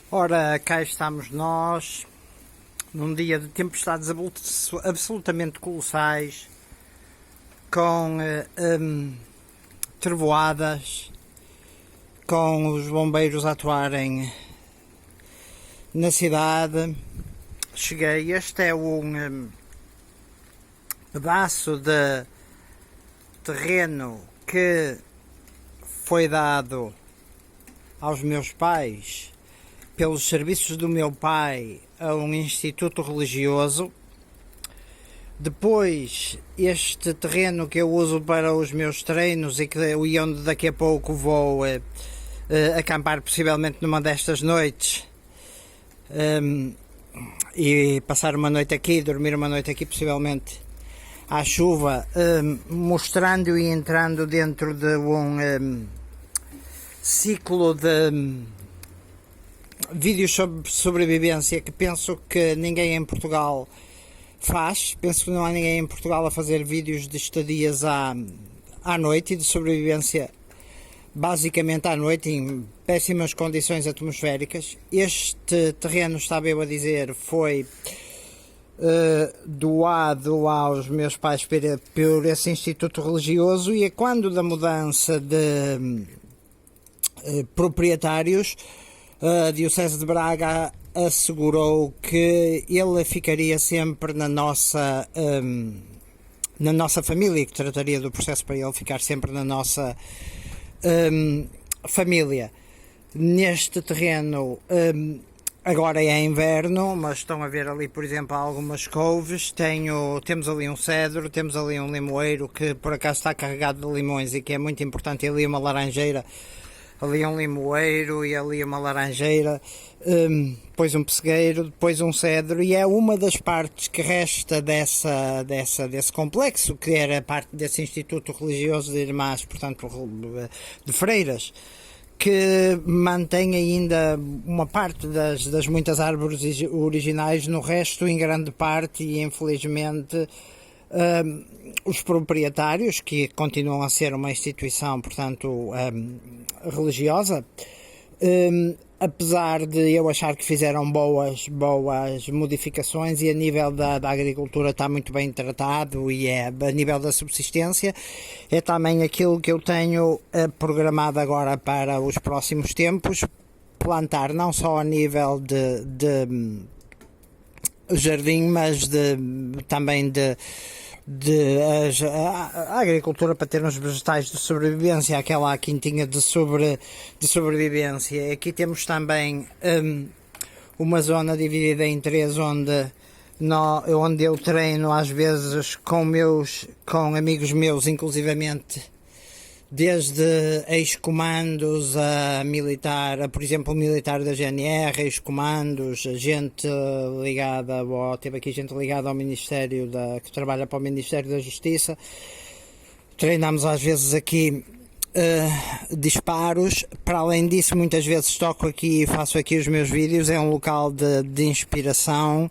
Ora, cá estamos nós, num dia de tempestades absolutamente colossais, com trevoadas, com os bombeiros a atuarem na cidade. Cheguei, este é um pedaço de terreno que foi dado aos meus pais pelos serviços do meu pai a um instituto religioso. Depois, este terreno que eu uso para os meus treinos e onde daqui a pouco vou acampar possivelmente numa destas noites e passar uma noite aqui, dormir uma noite aqui possivelmente à chuva, mostrando e entrando dentro de um ciclo de vídeos sobre sobrevivência que penso que ninguém em Portugal faz. Penso que não há ninguém em Portugal a fazer vídeos de estadias à noite e de sobrevivência basicamente à noite em péssimas condições atmosféricas. Este terreno, estava eu a dizer, foi doado aos meus pais por esse instituto religioso, e quando da mudança de proprietários, a Diocese de Braga assegurou que ele ficaria sempre na nossa família, que trataria do processo para ele ficar sempre na nossa família. Neste terreno agora é inverno, mas estão a ver ali, por exemplo, algumas couves. Temos ali um cedro, temos ali um limoeiro que por acaso está carregado de limões e que é muito importante, e ali uma laranjeira. Ali um limoeiro e ali uma laranjeira, depois um pessegueiro, depois um cedro, e é uma das partes que resta desse complexo, que era parte desse instituto religioso de irmãs, portanto de freiras, que mantém ainda uma parte das muitas árvores originais. No resto, em grande parte, e infelizmente os proprietários, que continuam a ser uma instituição, portanto, religiosa, apesar de eu achar que fizeram boas modificações, e a nível da agricultura está muito bem tratado, e a nível da subsistência é também aquilo que eu tenho programado agora para os próximos tempos, plantar não só a nível de jardim, mas também a agricultura, para ter uns vegetais de sobrevivência, aquela quintinha de sobrevivência. Aqui temos também uma zona dividida em três, onde eu treino às vezes com amigos meus, inclusivamente desde ex-comandos a militar, por exemplo, militar da GNR, ex-comandos, gente ligada, teve aqui gente ligada ao Ministério que trabalha para o Ministério da Justiça. Treinamos às vezes aqui disparos. Para além disso, muitas vezes toco aqui e faço aqui os meus vídeos. É um local de inspiração,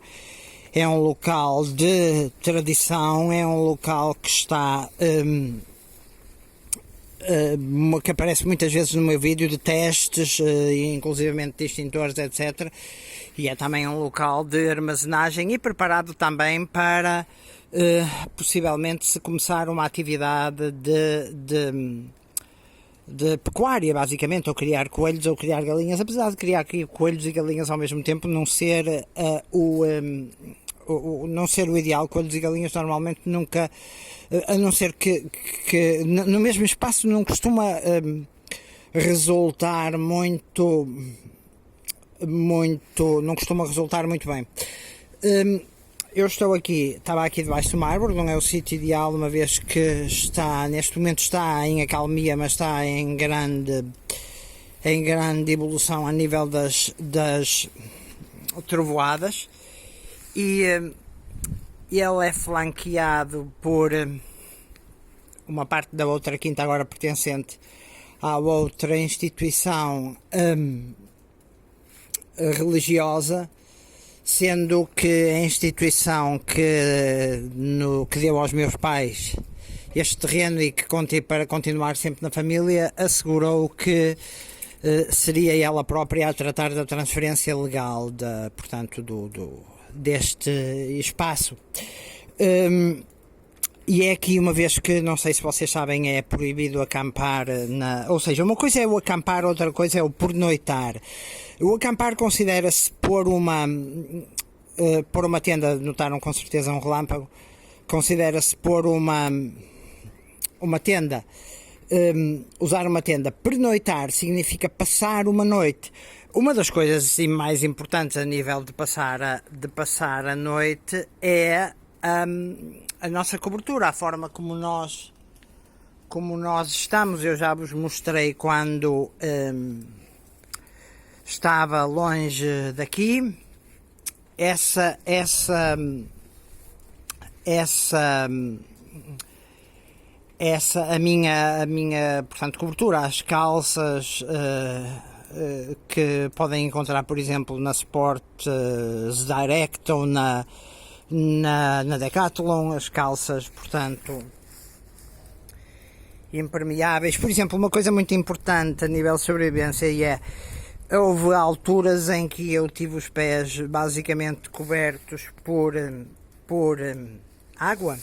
é um local de tradição, é um local que está que aparece muitas vezes no meu vídeo de testes, inclusivamente de extintores, etc. E é também um local de armazenagem e preparado também para possivelmente se começar uma atividade de pecuária, basicamente, ou criar coelhos ou criar galinhas, apesar de criar coelhos e galinhas ao mesmo tempo não ser não ser o ideal. Coelhos e galinhas normalmente nunca, a não ser que no mesmo espaço, não costuma resultar muito, não costuma resultar muito bem. Eu estava aqui debaixo de uma árvore. Não é o sítio ideal, uma vez que neste momento está em acalmia, mas está em grande evolução a nível das trovoadas. E ele é flanqueado por uma parte da outra quinta, agora pertencente à outra instituição religiosa, sendo que a instituição que deu aos meus pais este terreno e que para continuar sempre na família assegurou que seria ela própria a tratar da transferência legal portanto, deste espaço. E é aqui, uma vez que, não sei se vocês sabem, é proibido acampar ou seja, uma coisa é o acampar, outra coisa é o pernoitar. O acampar considera-se pôr uma tenda, notaram com certeza um relâmpago, considera-se pôr uma tenda, usar uma tenda. Pernoitar significa passar uma noite. Uma das coisas mais importantes a nível de passar a noite é a nossa cobertura, a forma como nós estamos. Eu já vos mostrei quando estava longe daqui. A minha portanto, cobertura, as calças que podem encontrar, por exemplo, na Sports Direct ou na Decathlon, as calças, portanto, impermeáveis. Por exemplo, uma coisa muito importante a nível de sobrevivência houve alturas em que eu tive os pés basicamente cobertos por água.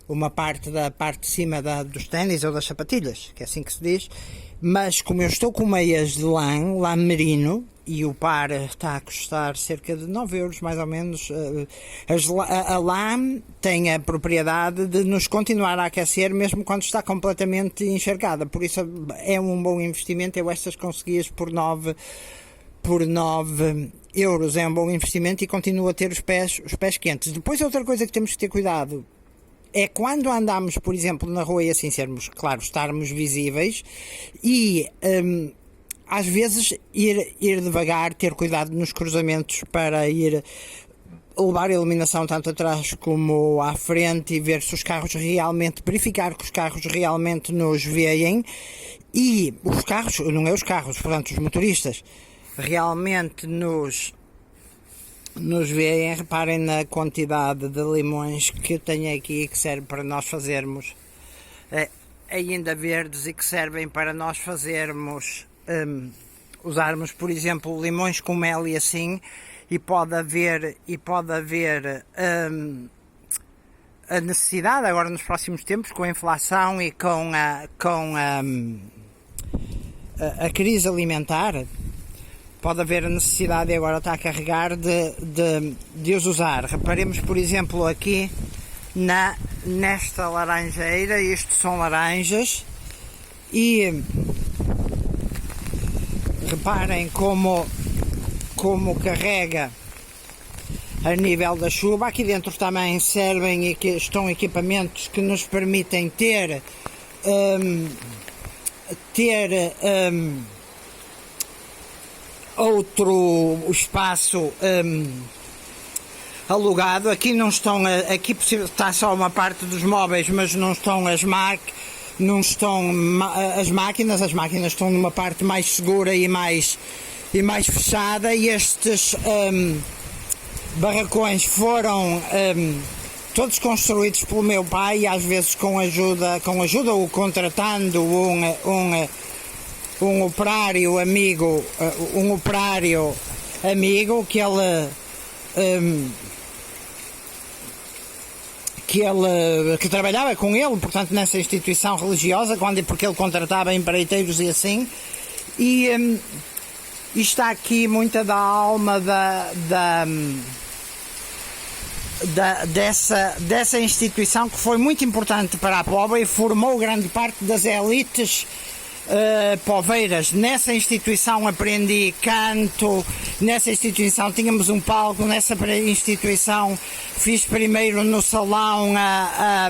Uma parte da parte de cima dos ténis ou das sapatilhas, que é assim que se diz, mas como eu estou com meias de lã merino, e o par está a custar cerca de 9 euros mais ou menos, a lã tem a propriedade de nos continuar a aquecer mesmo quando está completamente encharcada, por isso é um bom investimento. Eu estas conseguias por 9 euros, é um bom investimento e continuo a ter os pés quentes. Depois, outra coisa que temos que ter cuidado é quando andamos, por exemplo, na rua e assim estarmos visíveis e às vezes ir devagar, ter cuidado nos cruzamentos para levar a iluminação tanto atrás como à frente e ver se os carros realmente, verificar que os carros realmente nos veem e os carros, portanto os motoristas realmente nos veem. Reparem na quantidade de limões que tenho aqui, que serve para nós fazermos ainda verdes e que servem para nós fazermos usarmos, por exemplo, limões com mel e assim, e pode haver a necessidade agora nos próximos tempos, com a inflação e com a crise alimentar, pode haver a necessidade, e agora está a carregar, de os usar. Reparemos, por exemplo, aqui nesta laranjeira, isto são laranjas, e reparem como carrega a nível da chuva. Aqui dentro também estão equipamentos que nos permitem ter outro espaço alugado. Aqui não estão, aqui está só uma parte dos móveis, mas não estão as máquinas. As máquinas estão numa parte mais segura e mais fechada, e estes barracões foram todos construídos pelo meu pai, às vezes com ajuda ou contratando um operário amigo, que ele trabalhava com ele, portanto, nessa instituição religiosa, porque ele contratava empreiteiros e assim, e está aqui muita da alma dessa instituição, que foi muito importante para a Póvoa e formou grande parte das elites poveiras. Nessa instituição aprendi canto, nessa instituição tínhamos um palco, nessa instituição fiz primeiro no salão a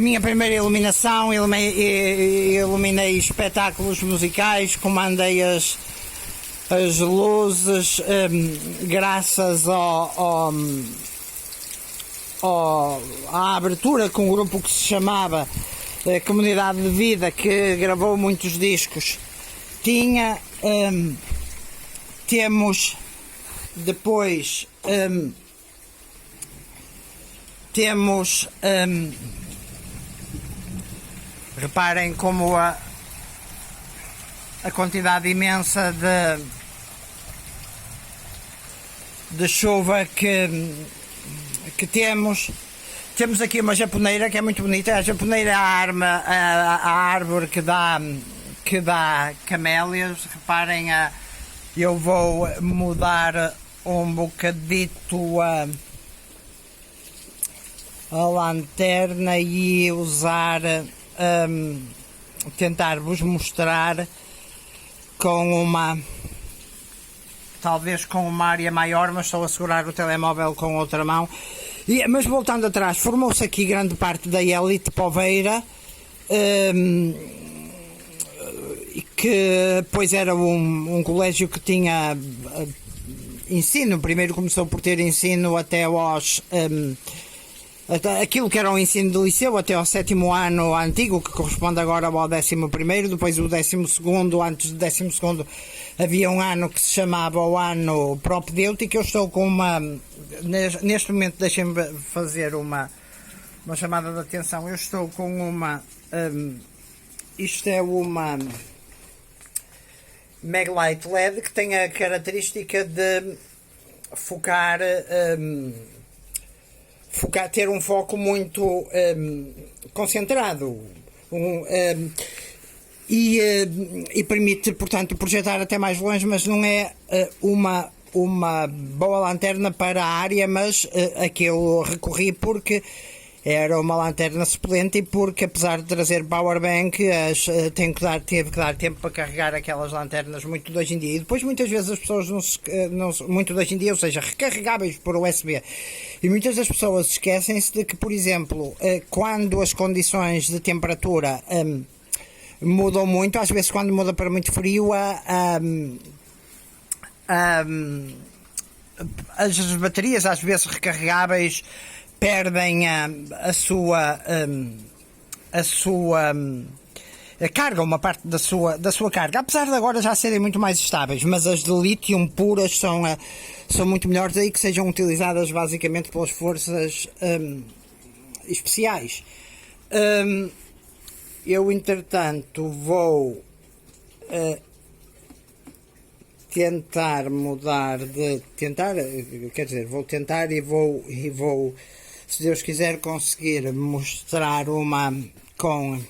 minha primeira iluminação, iluminei espetáculos musicais, comandei as luzes, graças à abertura com um grupo que se chamava Comunidade de Vida, que gravou muitos discos. Temos depois reparem como a quantidade imensa de chuva que temos. Temos aqui uma japoneira que é muito bonita. A japoneira é a árvore que dá camélias. Reparem, eu vou mudar um bocadito a lanterna e usar, tentar vos mostrar talvez com uma área maior, mas estou a segurar o telemóvel com outra mão. Mas voltando atrás, formou-se aqui grande parte da elite poveira, que depois era um colégio que tinha ensino. Primeiro começou por ter ensino até aquilo que era o ensino de liceu, até ao 7º ano antigo, que corresponde agora ao 11º, depois o 12º, antes do 12º havia um ano que se chamava o ano propedêutico. Eu estou com neste momento, deixem-me fazer uma chamada de atenção. Eu estou com isto é uma Maglite LED, que tem a característica de ter um foco muito concentrado e permite, portanto, projetar até mais longe, mas não é uma boa lanterna para a área, mas a que eu recorri porque era uma lanterna suplente e porque, apesar de trazer powerbank, teve que dar tempo para carregar aquelas lanternas muito de hoje em dia. E depois muitas vezes as pessoas muito de hoje em dia, ou seja, recarregáveis por USB. E muitas das pessoas esquecem-se de que, por exemplo, quando as condições de temperatura mudam muito, às vezes quando muda para muito frio, as baterias, às vezes recarregáveis, perdem a sua carga, uma parte da sua carga, apesar de agora já serem muito mais estáveis, mas as de lítio puras são muito melhores, daí que sejam utilizadas basicamente pelas forças especiais. Eu, entretanto, vou vou tentar e vou, se Deus quiser, conseguir mostrar com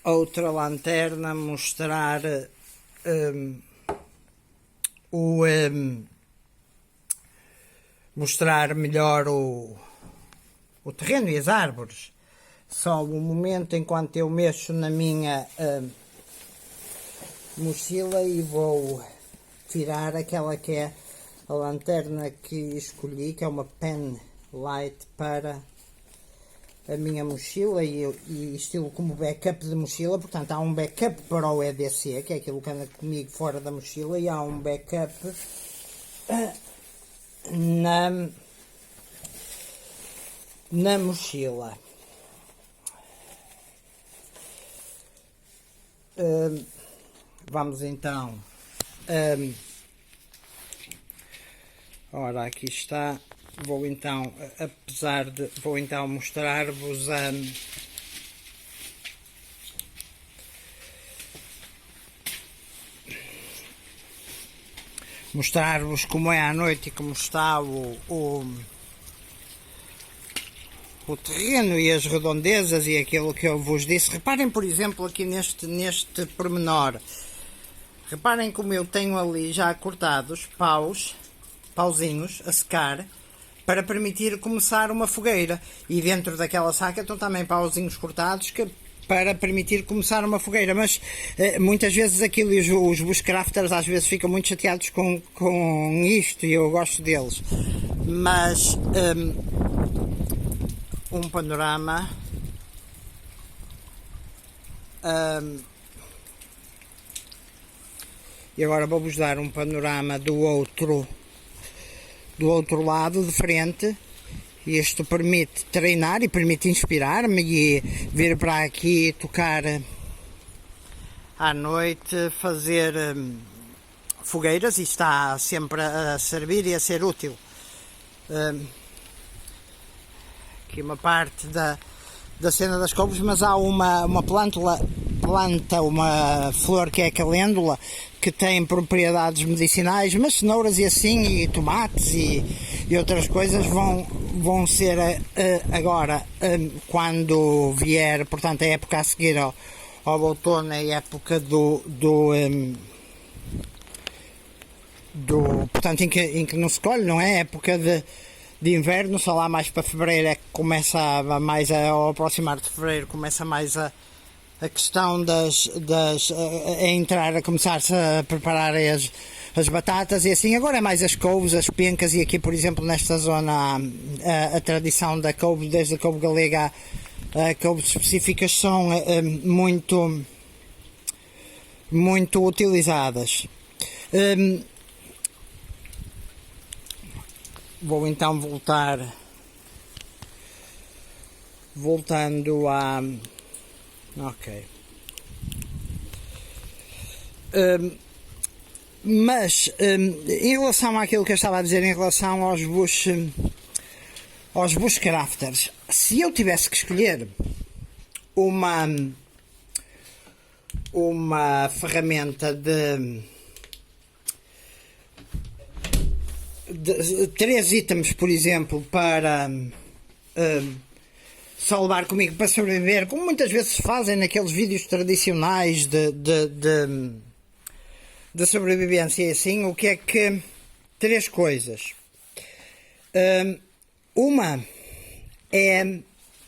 outra lanterna, mostrar mostrar melhor o terreno e as árvores. Só um momento enquanto eu mexo na minha mochila e vou tirar aquela que é a lanterna que escolhi, que é uma pen light para a minha mochila e estilo como backup de mochila. Portanto, há um backup para o EDC, que é aquilo que anda comigo fora da mochila, e há um backup na mochila. Vamos então, ora, aqui está. Vou então mostrar-vos como é à noite e como está o terreno e as redondezas e aquilo que eu vos disse. Reparem, por exemplo, aqui neste pormenor. Reparem como eu tenho ali já cortados pauzinhos a secar para permitir começar uma fogueira. E dentro daquela saca estão também pauzinhos cortados para permitir começar uma fogueira. Mas muitas vezes aquilo, os bushcrafters às vezes ficam muito chateados com isto e eu gosto deles. Mas um panorama e agora vou-vos dar um panorama do outro lado, de frente. Isto permite treinar e permite inspirar-me e vir para aqui tocar à noite, fazer fogueiras, e está sempre a servir e a ser útil. Aqui uma parte da cena das couves, mas há uma plântula planta, uma flor que é a calêndula, que tem propriedades medicinais, mas cenouras e assim, e tomates e outras coisas vão ser agora, quando vier, portanto, a época a seguir ao outono, a época portanto, em que não se colhe, não é? A época de inverno, só lá mais para fevereiro é que começa ao aproximar de fevereiro, começa mais a questão a entrar, a começar-se a preparar as batatas e assim. Agora é mais as couves, as pencas, e aqui, por exemplo, nesta zona a tradição da couve, desde a couve galega a couves específicas, são muito utilizadas. Vou então voltando a... Ok. Mas em relação àquilo que eu estava a dizer em relação aos bushcrafters, se eu tivesse que escolher uma ferramenta de 3 itens, por exemplo, para só levar comigo para sobreviver, como muitas vezes se fazem naqueles vídeos tradicionais de sobrevivência e assim, o que é que... 3 coisas. Uma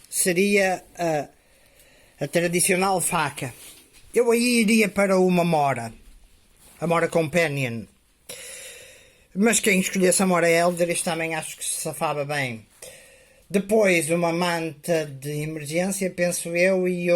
seria a tradicional faca. Eu aí iria para uma Mora, a Mora Companion. Mas quem escolhesse a Mora Elder, também acho que se safava bem. Depois, uma manta de emergência, penso eu, e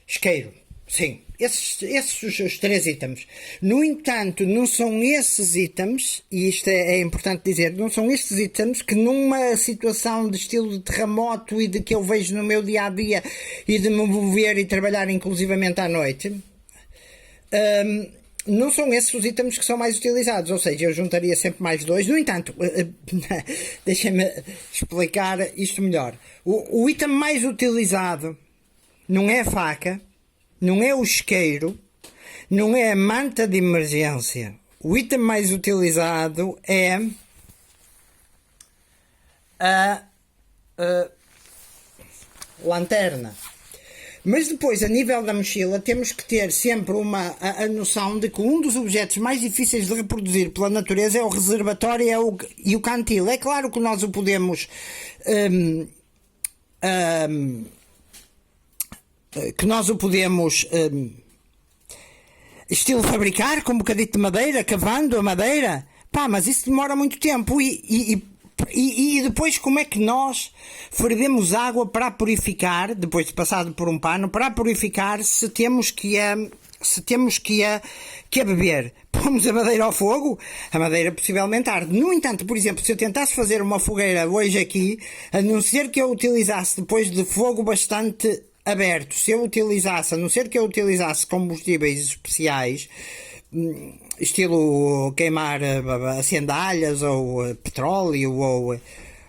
isqueiro. Sim, esses os 3 itens. No entanto, não são esses itens, e isto é importante dizer, não são estes itens que numa situação de estilo de terremoto e de que eu vejo no meu dia-a-dia e de me mover e trabalhar inclusivamente à noite, não são esses os itens que são mais utilizados, ou seja, eu juntaria sempre mais 2. No entanto, deixem-me explicar isto melhor. O item mais utilizado não é a faca, não é o isqueiro, não é a manta de emergência. O item mais utilizado é a lanterna. Mas depois, a nível da mochila, temos que ter sempre a noção de que um dos objetos mais difíceis de reproduzir pela natureza é o reservatório e o cantil. É claro que nós o podemos estilo fabricar com um bocadito de madeira, cavando a madeira, mas isso demora muito tempo e depois como é que nós fervemos água para purificar, depois de passado por um pano, para purificar, se temos que a beber? Pomos a madeira ao fogo, a madeira possivelmente arde. No entanto, por exemplo, se eu tentasse fazer uma fogueira hoje aqui, a não ser que eu utilizasse depois de fogo bastante aberto, a não ser que eu utilizasse combustíveis especiais, estilo queimar acendalhas ou petróleo ou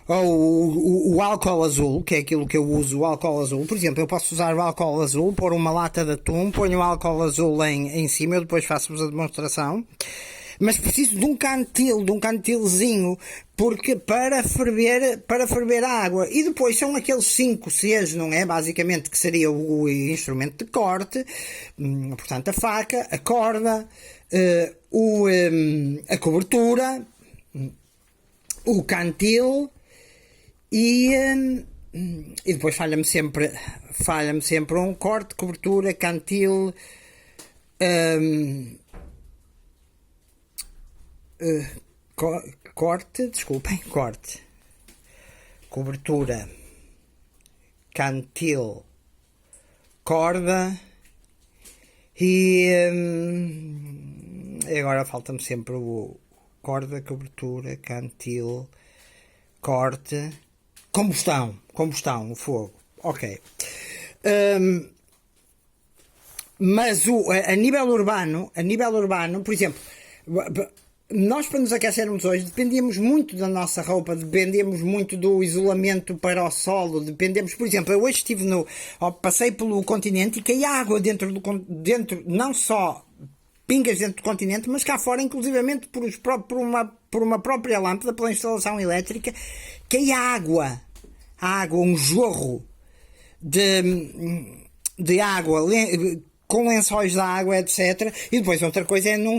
o álcool azul, que é aquilo que eu uso, o álcool azul. Por exemplo, eu posso usar o álcool azul, pôr uma lata de atum, ponho o álcool azul em cima, eu depois faço-vos a demonstração. Mas preciso de um cantilzinho, porque para ferver a água. E depois são aqueles 5 Cs, não é? Basicamente, que seria o instrumento de corte, portanto a faca, a corda, a cobertura, o cantil e depois falha-me sempre um corte, cobertura, cantil, corte, cobertura, cantil, corda e agora falta-me sempre o corda, cobertura, cantil, corte, combustão, o fogo. Ok. Mas a nível urbano, por exemplo, nós para nos aquecermos hoje dependíamos muito da nossa roupa, dependíamos muito do isolamento para o solo, dependemos, por exemplo, eu hoje estive passei pelo continente e caí água dentro, não só pingas dentro do continente, mas cá fora, inclusivamente por uma própria lâmpada, pela instalação elétrica, caía água, um jorro de água, com lençóis de água, etc. E depois outra coisa é não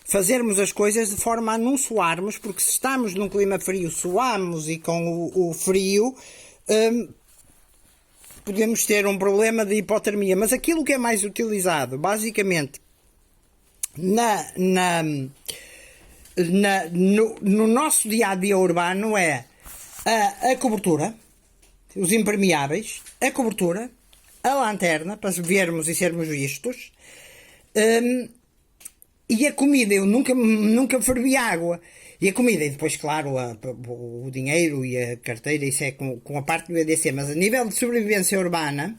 fazermos as coisas de forma a não suarmos, porque se estamos num clima frio, suamos, e com o frio podemos ter um problema de hipotermia. Mas aquilo que é mais utilizado, basicamente, no nosso dia-a-dia urbano é a cobertura, os impermeáveis, a cobertura, a lanterna, para vermos e sermos vistos, e a comida. Eu nunca fervi água. E a comida, e depois, claro, o dinheiro e a carteira, isso é com a parte do EDC, mas a nível de sobrevivência urbana,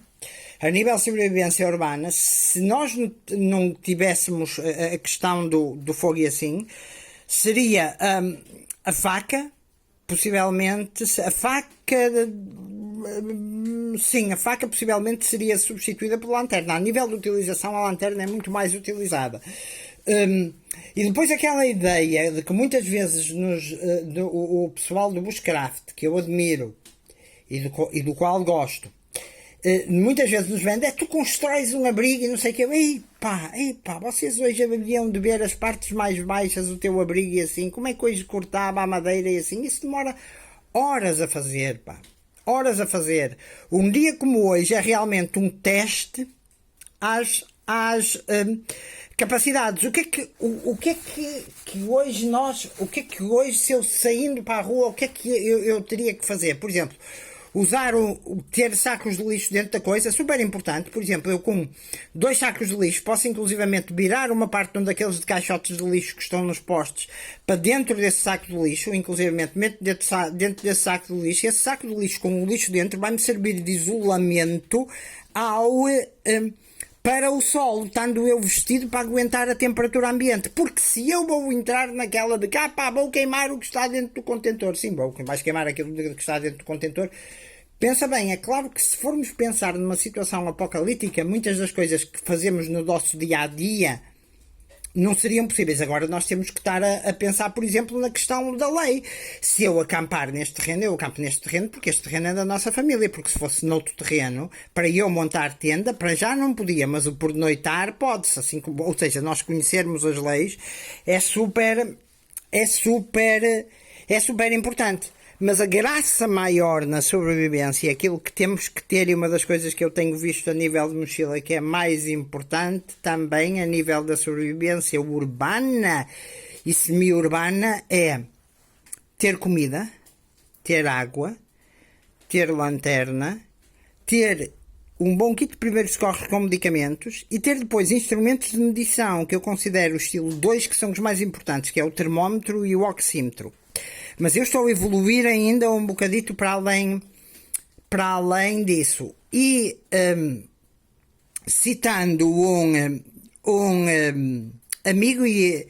se nós não tivéssemos a questão do fogo e assim, seria a faca, possivelmente, a faca possivelmente seria substituída pela lanterna. A nível de utilização, a lanterna é muito mais utilizada. E depois aquela ideia de que muitas vezes o pessoal do bushcraft, que eu admiro e do qual gosto, muitas vezes nos vende, tu constróis um abrigo e não sei o que. Epá, vocês hoje haviam de ver as partes mais baixas do teu abrigo e assim, como é que hoje cortava a madeira e assim. Isso demora horas a fazer, horas a fazer. Um dia como hoje é realmente um teste às capacidades. O que é que hoje, se eu saindo para a rua, o que é que eu teria que fazer? Por exemplo, ter sacos de lixo dentro da coisa, super importante. Por exemplo, eu com 2 sacos de lixo posso inclusivamente virar uma parte de um daqueles de caixotes de lixo que estão nos postes para dentro desse saco de lixo, inclusivamente meto dentro desse saco de lixo, e esse saco de lixo com o lixo dentro vai-me servir de isolamento para o sol, estando eu vestido para aguentar a temperatura ambiente. Porque se eu vou entrar naquela de vou queimar o que está dentro do contentor, sim, vais queimar aquilo que está dentro do contentor. Pensa bem, é claro que se formos pensar numa situação apocalíptica, muitas das coisas que fazemos no nosso dia-a-dia não seriam possíveis. Agora nós temos que estar a pensar, por exemplo, na questão da lei. Se eu acampar neste terreno, eu acampo neste terreno porque este terreno é da nossa família, porque se fosse noutro terreno, para eu montar tenda, para já não podia, mas o pornoitar pode-se, assim como, ou seja, nós conhecermos as leis é super importante. Mas a graça maior na sobrevivência, aquilo que temos que ter, e uma das coisas que eu tenho visto a nível de mochila que é mais importante também a nível da sobrevivência urbana e semi-urbana, é ter comida, ter água, ter lanterna, ter um bom kit de primeiros socorros com medicamentos e ter depois instrumentos de medição que eu considero o estilo 2, que são os mais importantes, que é o termómetro e o oxímetro. Mas eu estou a evoluir ainda um bocadito para além disso. E citando um amigo e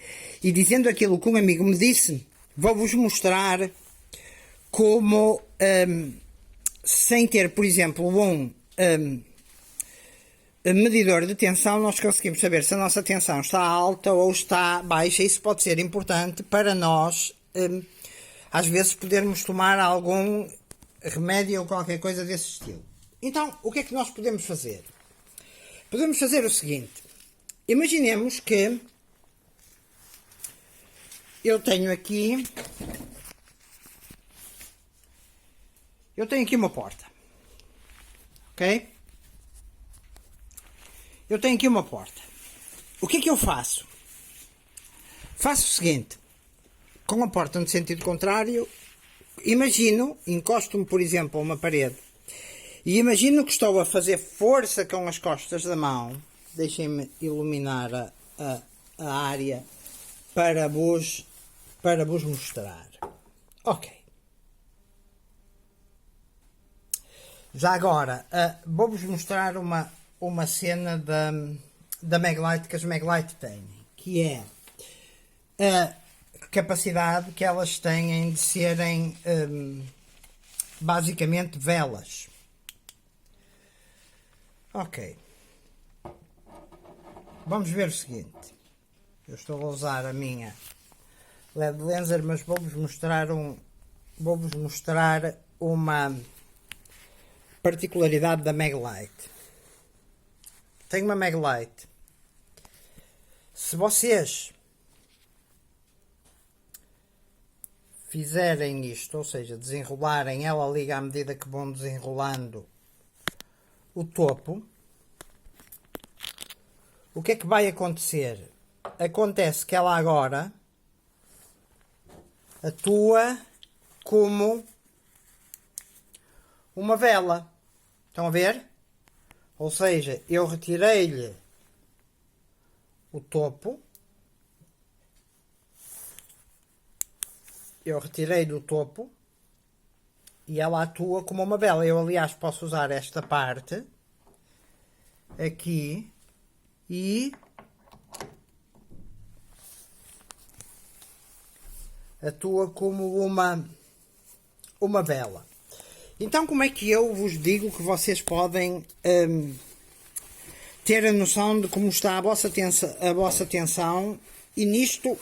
dizendo aquilo que um amigo me disse, vou-vos mostrar como, sem ter, por exemplo, um medidor de tensão, nós conseguimos saber se a nossa tensão está alta ou está baixa. Isso pode ser importante para nós, às vezes, podermos tomar algum remédio ou qualquer coisa desse estilo. Então, o que é que nós podemos fazer? Podemos fazer o seguinte. Imaginemos que eu tenho aqui uma porta. Ok? Eu tenho aqui uma porta. O que é que eu faço? Faço o seguinte. Com a porta no sentido contrário, encosto-me, por exemplo, a uma parede e imagino que estou a fazer força com as costas da mão. Deixem-me iluminar a área para vos mostrar. Ok. Já agora, vou-vos mostrar uma cena da Maglite que as Maglite têm, que é a capacidade que elas têm de serem basicamente velas. Ok. Vamos ver o seguinte. Eu estou a usar a minha LED Lenser, mas vou-vos mostrar uma particularidade da Maglite. Tenho uma Maglite. Se vocês fizerem isto, ou seja, desenrolarem, ela liga à medida que vão desenrolando o topo, o que é que vai acontecer? Acontece que ela agora atua como uma vela. Estão a ver? Ou seja, eu retirei-lhe o topo. Eu retirei do topo e ela atua como uma vela. Eu, aliás, posso usar esta parte aqui e atua como uma vela. Então, como é que eu vos digo que vocês podem ter a noção de como está a vossa tensão? E nisto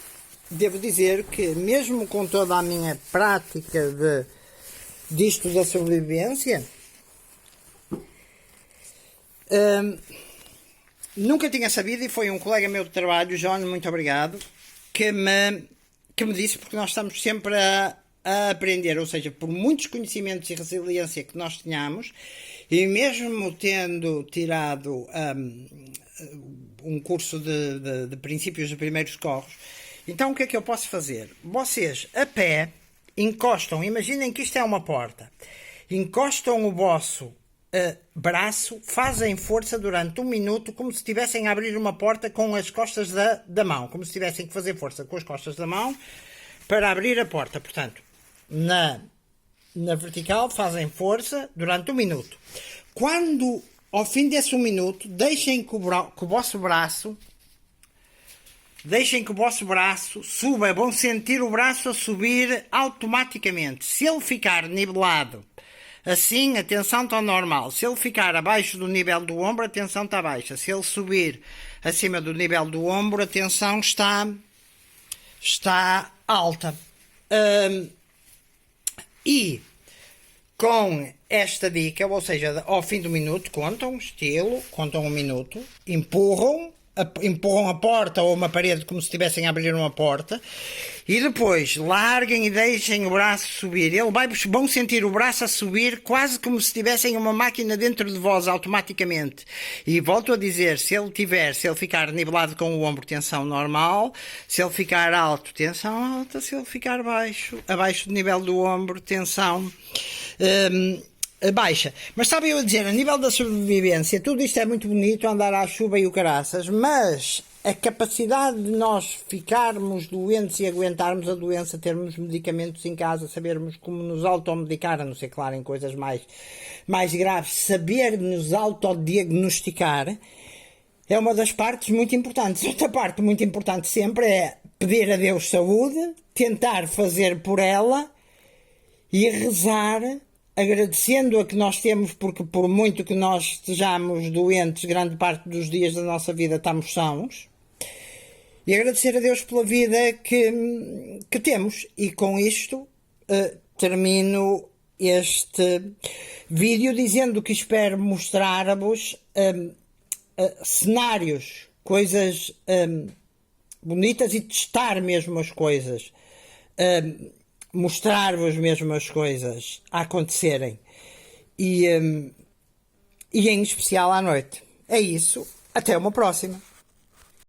devo dizer que, mesmo com toda a minha prática disto da sobrevivência, nunca tinha sabido, e foi um colega meu de trabalho, João, muito obrigado, que me disse, porque nós estamos sempre a aprender, ou seja, por muitos conhecimentos e resiliência que nós tenhamos, e mesmo tendo tirado um curso de princípios de primeiros socorros, então o que é que eu posso fazer? Vocês, a pé, encostam, imaginem que isto é uma porta, encostam o vosso braço, fazem força durante 1 minuto, como se estivessem a abrir uma porta com as costas da mão, como se tivessem que fazer força com as costas da mão para abrir a porta. Portanto, na vertical fazem força durante 1 minuto. Quando, ao fim desse 1 minuto, deixem que o vosso braço suba, vão sentir o braço a subir automaticamente. Se ele ficar nivelado assim, a tensão está normal. Se ele ficar abaixo do nível do ombro, a tensão está baixa. Se ele subir acima do nível do ombro, a tensão está alta. E com esta dica, ou seja, ao fim do minuto, contam 1 minuto, empurram a porta ou uma parede como se estivessem a abrir uma porta, e depois larguem e deixem o braço subir. Vão sentir o braço a subir quase como se tivessem uma máquina dentro de vós automaticamente. E volto a dizer, se ele ficar nivelado com o ombro, tensão normal; se ele ficar alto, tensão alta; se ele ficar abaixo do nível do ombro, tensão baixa. Mas estava eu a dizer, a nível da sobrevivência, tudo isto é muito bonito, andar à chuva e o caraças, mas a capacidade de nós ficarmos doentes e aguentarmos a doença, termos medicamentos em casa, sabermos como nos automedicar, a não ser, claro, em coisas mais graves, saber nos autodiagnosticar, é uma das partes muito importantes. Outra parte muito importante sempre é pedir a Deus saúde, tentar fazer por ela e rezar, agradecendo a que nós temos, porque por muito que nós estejamos doentes, grande parte dos dias da nossa vida estamos sãos, e agradecer a Deus pela vida que temos. E com isto termino este vídeo dizendo que espero mostrar-vos cenários, coisas bonitas, e testar mesmo as coisas, mostrar-vos mesmo as coisas a acontecerem, e em especial à noite. É isso, até uma próxima.